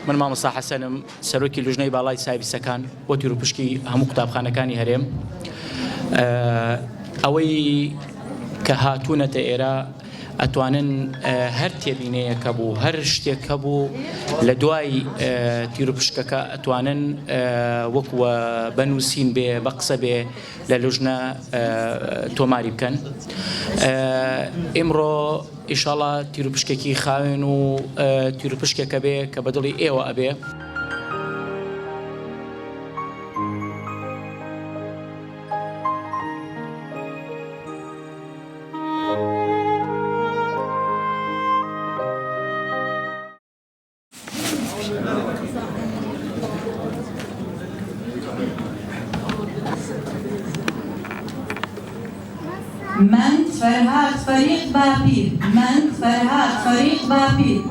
من مامۆستا حەسەنم سەرۆکی لوژنەی باڵای سایبسەکان بۆ تیرۆپشکی هەموو قوتابخانەکانی هەرێم. ئەوەی کە هاتوونەتە ئێرە ئەتوانن هەر تێبینەیەکە بوو هەر شتێکە بوو لە دوای تیرۆپشکەکە ئەتوانن وەکووە بەنووسین بێ بە قسە بێ لە لوژنە تۆماری بکەن. ئێمڕۆ ئیشاڵڵا تیرۆپشکێکی خاوێن و تیرۆپشکێکە بێ کە بەدڵی ئێوە ئەبێ. من فرهاد فريق بابير من فرهاد فريق بابير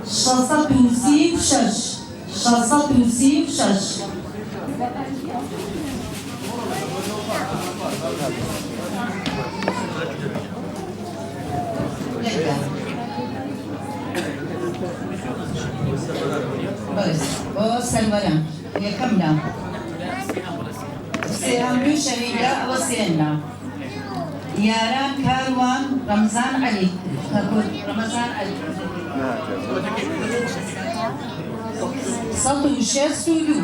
636 636 بس او سلوان يكمل سيهم شهيدة وسينا ياران كاروان رمضان علي رمضان علي صوت الشيخ سولو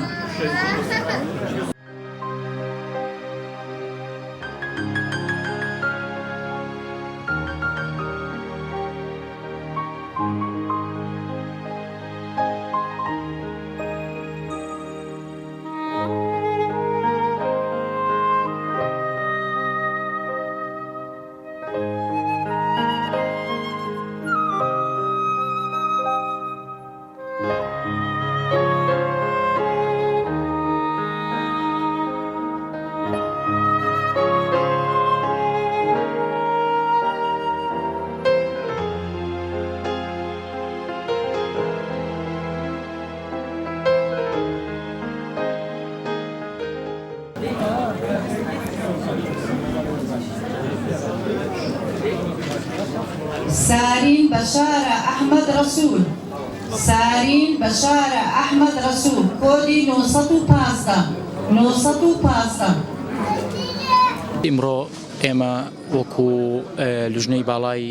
سارين بشارة أحمد رسول سارين بشارة أحمد رسول كودي نوصتو باستا ئیمڕۆ ئێمە وەکو لوژنەی باڵای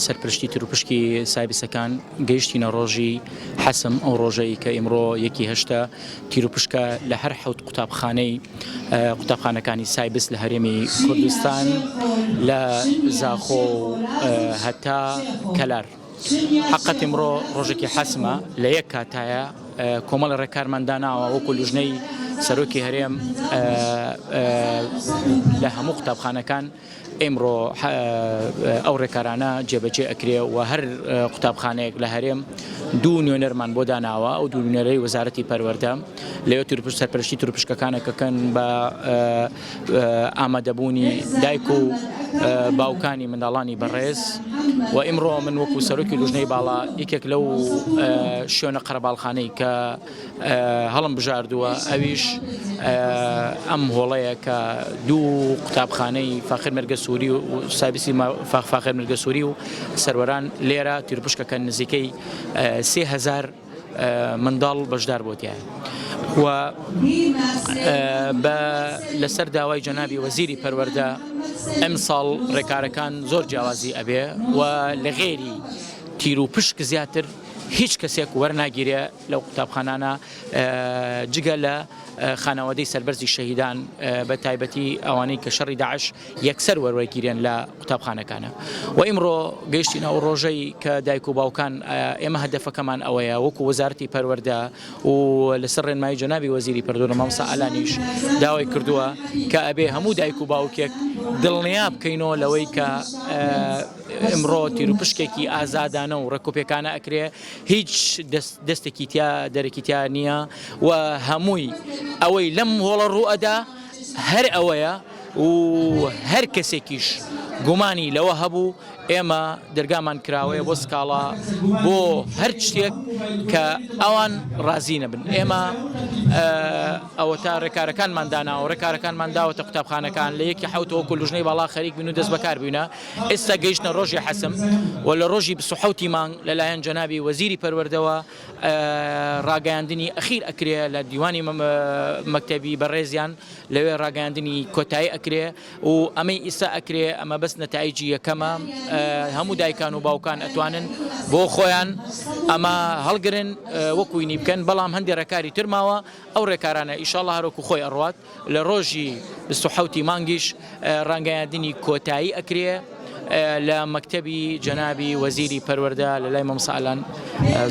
سەرپرشتی تیرۆپشکی سایبسەکان گەیشتینە ڕۆژی حەسم ئەو ڕۆژەی کە ئیمڕۆ 1/8 تیرۆپشکە لە هەر حەوت قوتابخانەکانی سایبس لە هەرێمی کوردستان لە زاخۆ هەتا کەلار. حقەت ئیمڕۆ ڕۆژێکی حەسمە لە یەک کاتایە کۆمەڵە ڕێکارمەنداناوە وەکو لوژنەی سەرۆکی هەرێم لە هەموو قوتابخانەکان ئێمڕۆ ئەو ڕێکارانە جێبەجێ ئەکرێ و هەر قوتابخانەیەک لە هەرێم دوو نوێنەرمان بۆ داناوە ئەو دوو نوێنەرەی وەزارەتی پەروەردە لەوێ سەرپەرشتی تیرۆپشکەکانە کەکەن بە ئامادەبوونی دایک و باوکانی منداڵانی بەڕێز و ئیمڕۆ من وەکو سەرۆکی لوژنەی باڵا یەکێک لەو شوێنە قەرەباڵخانەی کە هەڵم بژاردووە ئەویش ئەم هۆڵەیە کە دوو قوتابخانەی فاخر مەرگە سووری و سایبسی فاخر مەرگە سووری و سەروەران لێرە تیرۆپشکەکە نزیکەی 3000 منداڵ بەشدار بۆتیایە و لەسەر داوای جەنابی وەزیری پەروەردە ئەم ساڵ ڕێکارەکان زۆر جیاوازی ئەبێ و لە غێری تیرۆپشک زیاتر هیچ کەسێک وەرناگیرێ لەو قوتابخانانە جگە لە خانەوادەی سەربەرزی شەهیدان بە تایبەتی ئەوانەی کە شەڕی داعش یەکسەر وەرگیرێن لە قوتابخانەکانە و ئیمڕۆ گەیشتینە ئەو ڕۆژەی کە دایک و باوکان ئێمە هەدەفەکەمان ئەوەیە وەکو وەزارەتی پەروەردە و لەسەر ڕێنمایی جەنابی وەزیری پەروەردە مامۆستا ئالانیش داوای کردووە کە ئەبێ هەموو دایک و باوکێک دڵنیا بکەینەوە لەوەی کە ئمڕۆ تیرۆپشکێکی ئازادانە و ڕێکۆپیەکانە ئەکرێ هیچ دەستێکی تیا دەرەکی تیا نییە و هەمووی ئەوەی لەم هۆڵە ڕوئەدا هەر ئەوەیە و هەر کەسێکیش گومانی لەوە هەبوو ئێمە دەرگامان کراوەیە بۆ سکاڵا بۆ هەر شتێک کە ئەوان ڕازی نەبن. ئێمە ئەوە تا ڕێکارەکانمان داناوە ڕێکارەکانمان داوەتە قوتابخانەکان لە یەکی حوتەوە کولژنەی باڵا خەریک بین و دەست بەکار بووینە. ئێستا گەیشتە ڕۆژی حەسم و لە ڕۆژی 27 مانگ لەلایەن جەنابی وەزیری پەروەردەوە ڕاگەیاندنی ئەخیر ئەکرێ لە دیوانی مەکتەبی بەڕێزیان لەوێ ڕاگەیاندنی کۆتایی ئەکرێ و ئەمەی ئیسا ئەکرێ ئەمە بەس نەتایجی یەکەمە. هەموو دایکان و باوکان ئەتوانن بۆ خۆیان ئەمە هەڵگرن وەکوینی بکەن، بەڵام هەندێک ڕێکاری ترماوە ئەو ڕێکارانە ئیشاڵڵا هەروەکو خۆی ئەڕوات لە ڕۆژی 27 مانگیش ڕاگەیاندنی کۆتایی ئەکرێ لە مەکتەبی جەنابی وەزیری پەروەردە لە لای مامۆستا ئالان.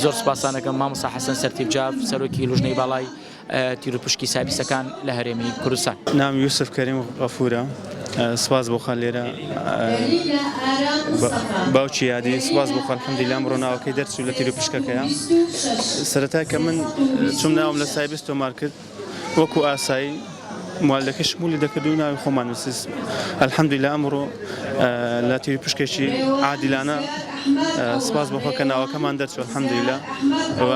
زۆر سوپاسانەکەم مامۆستا حەسەن سەرتیبجاف سەرۆکی لوژنەی باڵای تیرۆپشکی سابیسەکان لە هەرێمی کوردستان. نام یوسف کەریم غەفورە. سپاس بۆ خەڵ لێرە باوکی یادی سپاس بۆ خەڵ الحەمدولیلا ئەمڕۆ ناوەکەی دەرچوو لە تیرۆپشکەکەیە. سەرەتا کە من چوم ناوم لە سایبس تۆمار کرد وەکو ئاسایی مواڵەکە شمولی دەکرد و ناوی خۆمان نووسیس. الحەمدولیلا ئەمڕۆ لە تیرۆپشکێکی عادیلانە سپاس بۆ خۆ کە ناوەکەمان دەرچوو الحەمدولیلا و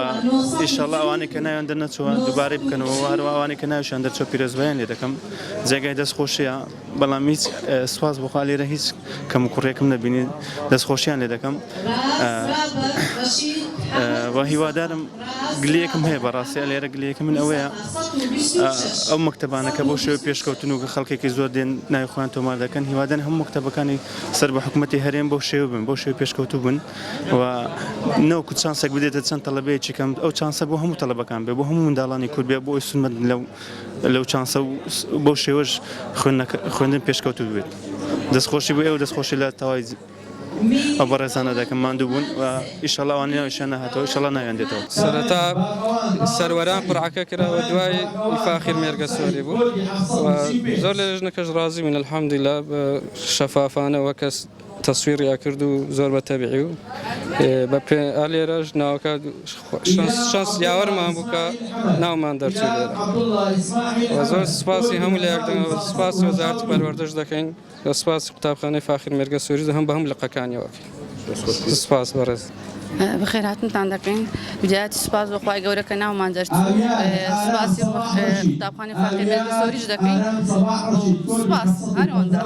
ئیشەڵڵا ئەوانەی کە ناویان دەرنەچووە دووبارەی بکەنەوە و هەروە ئەوانەی کە ناویشیان دەرچووە پیرۆزبەیان لێ دەکەم. جێگای دەستخۆشیە بەڵام هیچ سپاس بۆ خوا لێرە هیچ کەم و کوڕێکم نەبینی دەستخۆشیان لێ دەکەم و هیوادارم گلەیەکم هەیە بەڕاستی لێرە گلەیەکە من ئەوەیە ئەو مەکتەبانەکە بۆ شێوە پێشکەوتن و خەڵکێکی زۆر دێن ناوی خۆیان تۆمار دەکەن هیوادارم هەموو مەکتەبەکانی سەر بە حکوومەتی هەرێم بۆ شێوە بن بۆ شێوە پێشکەوتوو بن و نەوەکو چانسێک بدێتە چەند تەڵەبەیەکی کەم ئەو چانسە بۆ هەموو تەڵەبەکان بێ بۆ هەموو منداڵانی کورد بێ بۆ ئەوی سونمەت لەو چانسە و بۆ شێوەش خوێندن پێشکەوتوو بێت. دەستخۆشی بۆ ئێوە دەستخۆشی لە تەواوی ئەو بەڕێزانە دەکەم ماندوو بوون و ئیشەڵڵا ئەوان ناویشیان نەهاتەوە ئیشەڵڵا ناویان دێتەوە. سەرەتا سەروەران قورعەکە کراوە دوای ئیفاخیر مێرگە سۆری بوو و زۆر لە ژنەکەش ڕازی من الحەمدولیلا بە شەفافانەوە کەس تەسویڕیا کرد و زۆر بە تەبیعی و بە لێرەش ناوەکە شانس یاوەرمان بوو کە ناومان دەرچوو لێرە و زۆر سپاسی هەموو لە یەکدەمەوە سپاس وەزارەتی پەروەردەش دەکەین و سپاسی قوتابخانەی فاخیر مێرگە سۆری هەم بە هەموو لقەکانیەوەکەین. سپاس بەڕێز. بەخێر هاتنتان دەکەین. بدایەتی سپاس بۆ خوای گەورە کە ناومان دەرچوو. سپاسی قوتابخانەی فاخیر مێرگە سۆریش دەکەین. سپاس هەر ئەوەندە.